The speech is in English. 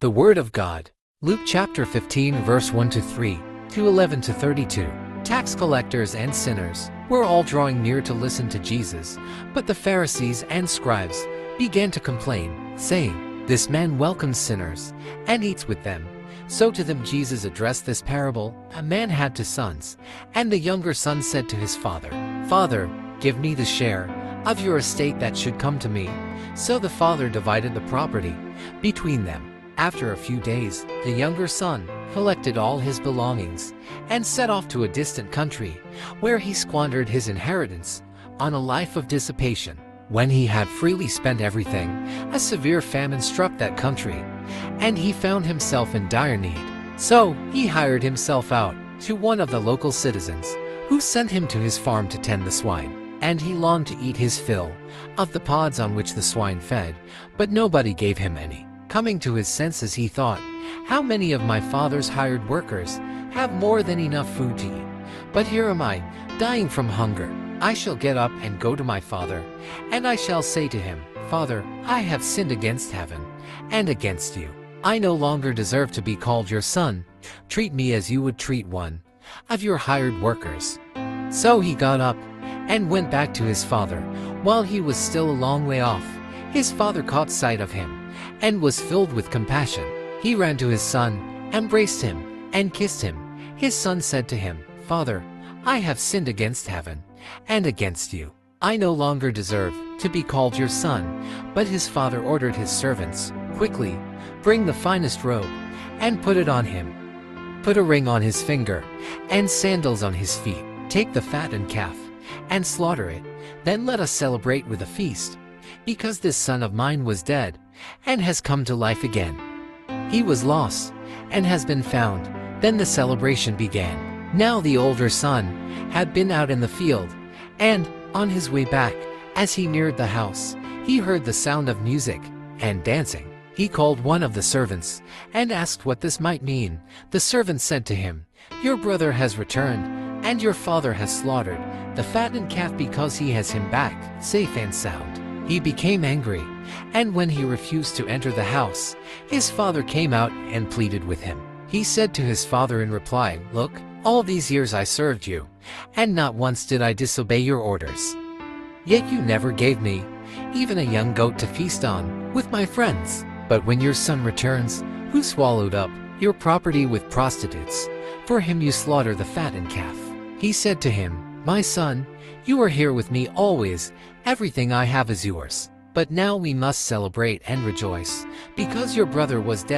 The Word of God. Luke chapter 15 verse 1 to 3, to 11 to 32. Tax collectors and sinners were all drawing near to listen to Jesus, but the Pharisees and scribes began to complain, saying, "This man welcomes sinners and eats with them." So to them Jesus addressed this parable. A man had 2 sons, and the younger son said to his father, "Father, give me the share of your estate that should come to me." So the father divided the property between them. After a few days, the younger son collected all his belongings and set off to a distant country, where he squandered his inheritance on a life of dissipation. When he had freely spent everything, a severe famine struck that country, and he found himself in dire need. So he hired himself out to one of the local citizens, who sent him to his farm to tend the swine. And he longed to eat his fill of the pods on which the swine fed, but nobody gave him any. Coming to his senses, he thought, "How many of my father's hired workers have more than enough food to eat? But here am I, dying from hunger. I shall get up and go to my father, and I shall say to him, 'Father, I have sinned against heaven and against you. I no longer deserve to be called your son. Treat me as you would treat one of your hired workers.' So he got up and went back to his father. While he was still a long way off, his father caught sight of him and was filled with compassion. He ran to his son, embraced him, and kissed him. His son said to him, 'Father, I have sinned against heaven and against you. I no longer deserve to be called your son.' But his father ordered his servants, 'Quickly, bring the finest robe and put it on him. Put a ring on his finger and sandals on his feet. Take the fattened calf and slaughter it. Then let us celebrate with a feast, because this son of mine was dead and has come to life again. He was lost and has been found.' Then the celebration began. Now the older son had been out in the field, and on his way back, as he neared the house, he heard the sound of music and dancing. He called one of the servants and asked what this might mean. The servant said to him, 'Your brother has returned, and your father has slaughtered the fattened calf because he has him back, safe and sound.' He became angry, and when he refused to enter the house, his father came out and pleaded with him. He said to his father in reply, 'Look, all these years I served you, and not once did I disobey your orders. Yet you never gave me even a young goat to feast on with my friends. But when your son returns, who swallowed up your property with prostitutes, for him you slaughter the fattened calf.' He said to him, 'My son, you are here with me always. Everything I have is yours. But now we must celebrate and rejoice, because your brother was dead